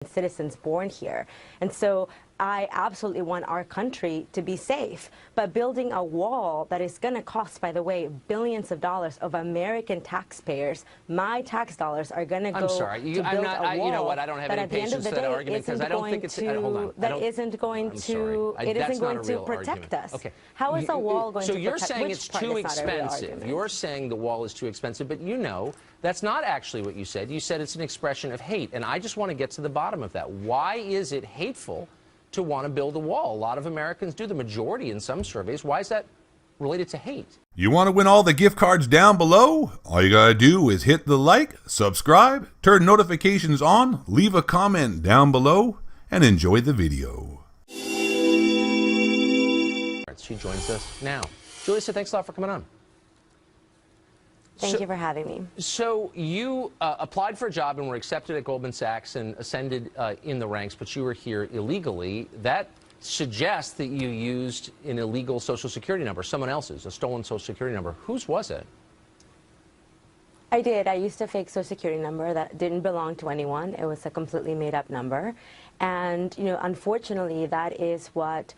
citizens born here. And so I absolutely want our country to be safe. But building a wall that is going to cost, by the way, billions of dollars of American taxpayers, my tax dollars are going to go to build a wall. You know what? I don't have any patience for that argument because I don't think it's. Hold on. That isn't going to. It isn't going to protect us. Okay. How is a wall going to protect? So you're saying it's too expensive. You're saying the wall is too expensive, but you know that's not actually what you said. You said it's an expression of hate, and I just want to get to the bottom of that. Why is it hateful to want to build a wall? A lot of Americans do, the majority in some surveys. Why is that related to hate? You want to win all the gift cards down below? All you gotta do is hit the like, subscribe, turn notifications on, leave a comment down below, and enjoy the video. She joins us now. Julia, thanks a lot for coming on. Thank you for having me. So you applied for a job and were accepted at Goldman Sachs and ascended in the ranks, but you were here illegally. That suggests that you used an illegal Social Security number, someone else's, a stolen Social Security number. Whose was it? I did. I used a fake Social Security number that didn't belong to anyone. It was a completely made-up number. And, you know, unfortunately, that is what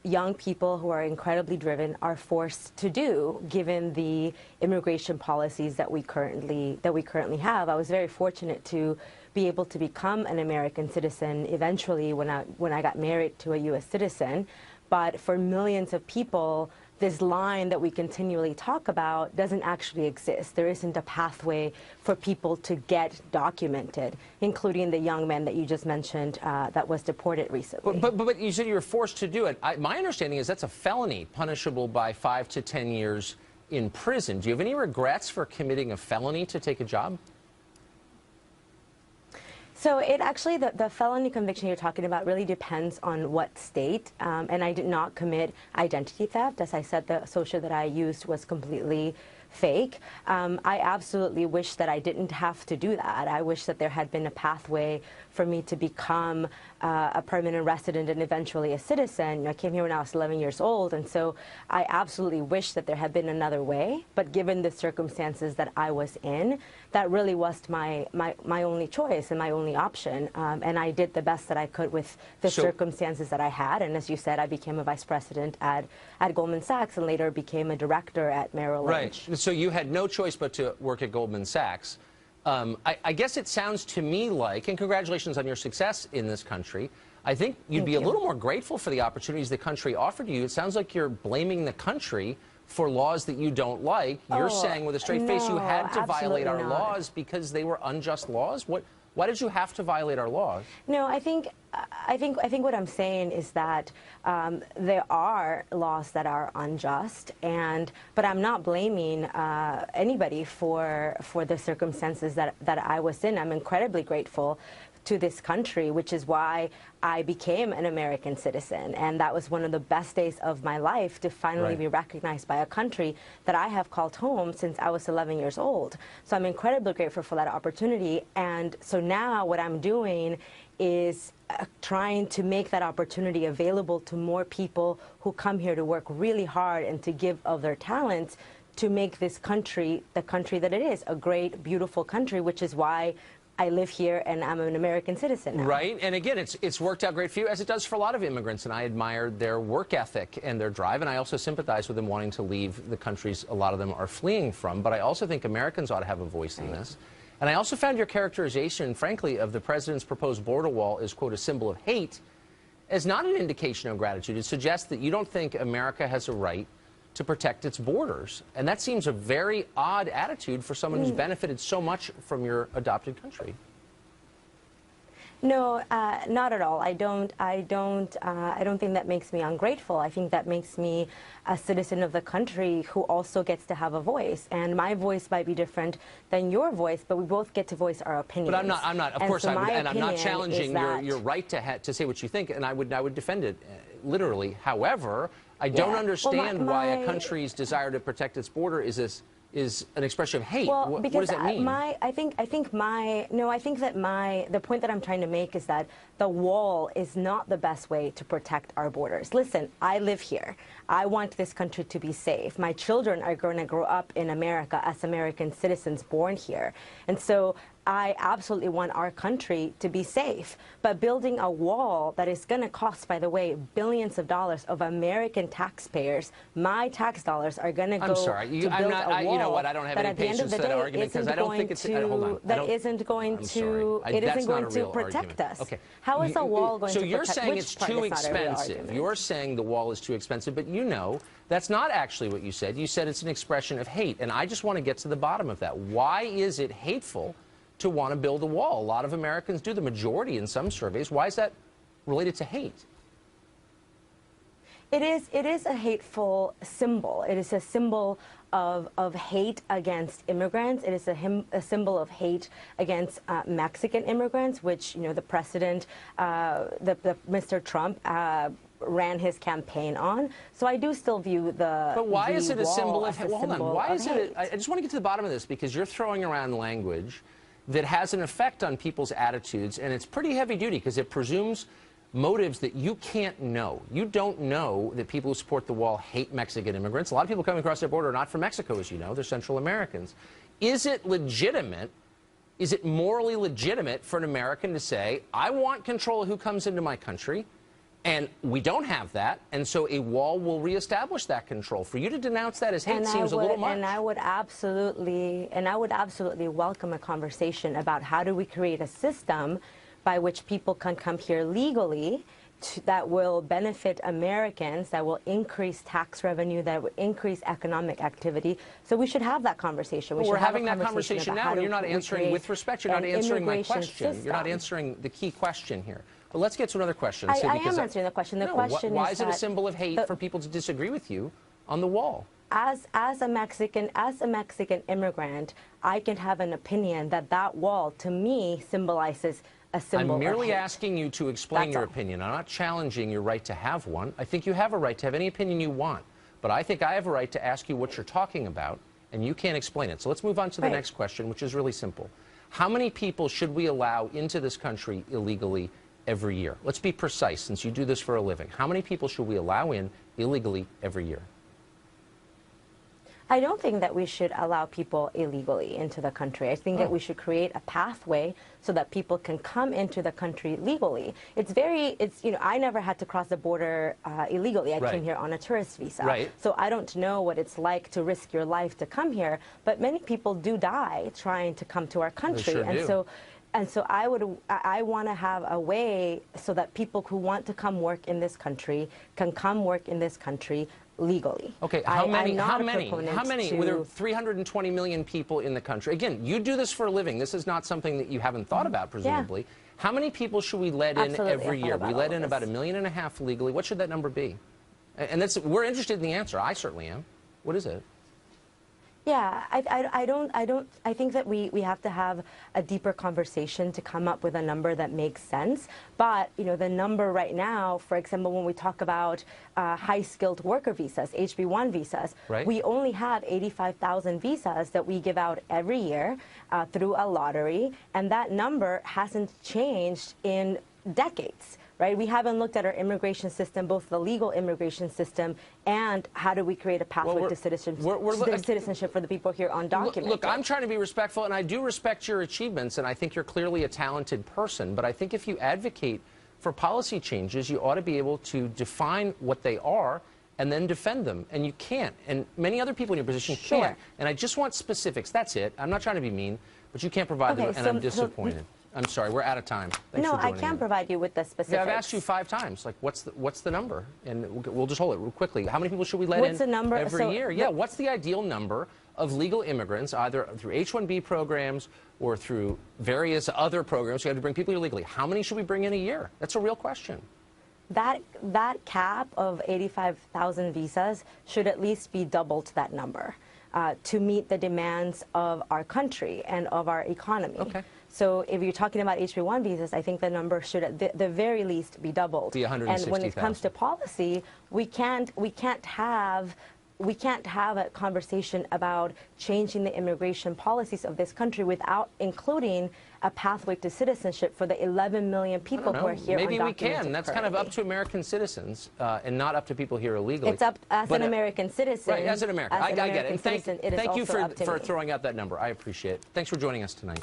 young people who are incredibly driven are forced to do, given the immigration policies that we currently have. I was very fortunate to be able to become an American citizen eventually when I got married to a U.S. citizen. But for millions of people, this line that we continually talk about doesn't actually exist. There isn't a pathway for people to get documented, including the young man that you just mentioned that was deported recently. But you said you were forced to do it. My understanding is that's a felony punishable by 5 to 10 years in prison. Do you have any regrets for committing a felony to take a job? So it actually, the felony conviction you're talking about really depends on what state, and I did not commit identity theft. As I said, the social that I used was completely fake. I absolutely wish that I didn't have to do that. I wish that there had been a pathway for me to become a permanent resident and eventually a citizen. I came here when I was 11 years old, and so I absolutely wish that there had been another way. But given the circumstances that I was in, that really was my only choice and my only option. And I did the best that I could with the circumstances that I had. And as you said, I became a vice president at Goldman Sachs and later became a director at Merrill Lynch. Right. So you had no choice but to work at Goldman Sachs. I guess it sounds to me like, and congratulations on your success in this country, I think you'd be a little more grateful for the opportunities the country offered you. It sounds like you're blaming the country for laws that you don't like. You're saying with a straight face you had to violate our laws because they were unjust laws. Why did you have to violate our laws? No, I think what I'm saying is that there are laws that are unjust, but I'm not blaming anybody for the circumstances that I was in. I'm incredibly grateful to this country, which is why I became an American citizen. And that was one of the best days of my life, to finally be recognized by a country that I have called home since I was 11 years old. So I'm incredibly grateful for that opportunity. And so now what I'm doing is trying to make that opportunity available to more people who come here to work really hard and to give of their talents to make this country the country that it is, a great, beautiful country, which is why I live here and I'm an American citizen now. Right, and again, it's worked out great for you, as it does for a lot of immigrants, and I admire their work ethic and their drive, and I also sympathize with them wanting to leave the countries a lot of them are fleeing from, but I also think Americans ought to have a voice in this. And I also found your characterization, frankly, of the president's proposed border wall as, quote, a symbol of hate, as not an indication of gratitude. It suggests that you don't think America has a right to protect its borders. And that seems a very odd attitude for someone who's benefited so much from your adopted country. No, not at all. I don't think that makes me ungrateful. I think that makes me a citizen of the country who also gets to have a voice. And my voice might be different than your voice, but we both get to voice our opinions. But I'm not. Of course, I'm not challenging your right to say what you think, and I would defend it literally. However, I don't understand why a country's desire to protect its border is an expression of hate. Well, what does that mean? The point that I'm trying to make is that the wall is not the best way to protect our borders. Listen, I live here. I want this country to be safe. My children are going to grow up in America as American citizens born here. And so I absolutely want our country to be safe. But building a wall that is going to cost, by the way, billions of dollars of American taxpayers, my tax dollars are going to go to build a wall. You know what? I don't have any patience for that argument because I don't think it's. Hold on. That isn't going to. It isn't going to protect us. Okay. How is a wall going to protect? So you're saying it's too expensive. You're saying the wall is too expensive, but you know that's not actually what you said. You said it's an expression of hate, and I just want to get to the bottom of that. Why is it hateful to want to build a wall? A lot of Americans do, the majority in some surveys. Why is that related to hate? It is a hateful symbol. It is a symbol of hate against immigrants. It is a symbol of hate against Mexican immigrants, which, you know, the president, Mr. Trump, ran his campaign on. So I do still view the. But why is it a symbol of hate? Hold on. Why is it? I just want to get to the bottom of this because you're throwing around language that has an effect on people's attitudes, and it's pretty heavy duty because it presumes motives that you can't know. You don't know that people who support the wall hate Mexican immigrants. A lot of people coming across their border are not from Mexico, as you know. They're Central Americans. Is it legitimate? Is it morally legitimate for an American to say, I want control of who comes into my country, and we don't have that, and so a wall will reestablish that control? For you to denounce that as hate seems a little much. And I would absolutely welcome a conversation about how do we create a system by which people can come here legally that will benefit Americans, that will increase tax revenue, that will increase economic activity. So we should have that conversation. We're having that conversation now, and you're not answering, with respect, you're not answering my question. You're not answering the key question here. But let's get to another question. I am answering the question. The question is why is it a symbol of hate for people to disagree with you on the wall? As a Mexican immigrant, I can have an opinion that wall, to me, symbolizes a symbol I'm merely of hate. Asking you to explain your opinion. I'm not challenging your right to have one. I think you have a right to have any opinion you want. But I think I have a right to ask you what you're talking about, and you can't explain it. So let's move on to the next question, which is really simple. How many people should we allow into this country illegally every year? Let's be precise, since you do this for a living. How many people should we allow in illegally every year? I don't think that we should allow people illegally into the country. I think that we should create a pathway so that people can come into the country legally. You know, I never had to cross the border illegally. I came here on a tourist visa. So I don't know what it's like to risk your life to come here, but many people do die trying to come to our country. They sure do. And so I want to have a way so that people who want to come work in this country can come work in this country legally. Okay, how many? Well, there are 320 million people in the country. Again, you do this for a living. This is not something that you haven't thought about, presumably. How many people should we let in every year? We let in about 1.5 million legally. What should that number be? And we're interested in the answer. I certainly am. What is it? Yeah, I think that we have to have a deeper conversation to come up with a number that makes sense. But, you know, the number right now, for example, when we talk about high-skilled worker visas, HB1 visas, we only have 85,000 visas that we give out every year through a lottery, and that number hasn't changed in decades. Right? We haven't looked at our immigration system, both the legal immigration system and how do we create a pathway to citizenship for the people here undocumented. Look, I'm trying to be respectful, and I do respect your achievements, and I think you're clearly a talented person. But I think if you advocate for policy changes, you ought to be able to define what they are and then defend them. And you can't. And many other people in your position can't. And I just want specifics. That's it. I'm not trying to be mean, but you can't provide them, and I'm disappointed. I'm sorry, we're out of time. Thanks for joining I can provide you with the specifics. Yeah, I've asked you 5 times. Like, what's the number? And we'll just hold it real quickly. How many people should we let in every year? Yeah, what's the ideal number of legal immigrants, either through H-1B programs or through various other programs? You have to bring people illegally. How many should we bring in a year? That's a real question. That cap of 85,000 visas should at least be double to that number to meet the demands of our country and of our economy. Okay. So if you're talking about HB1 visas, I think the number should at the very least be doubled. Be 160,000. And when it comes to policy, we can't have a conversation about changing the immigration policies of this country without including a pathway to citizenship for the 11 million people who are here. Maybe we can. That's kind of up to American citizens and not up to people here illegally. It's up as an American citizen. Right, as an American. I get it. And thank you for throwing out that number. I appreciate it. Thanks for joining us tonight.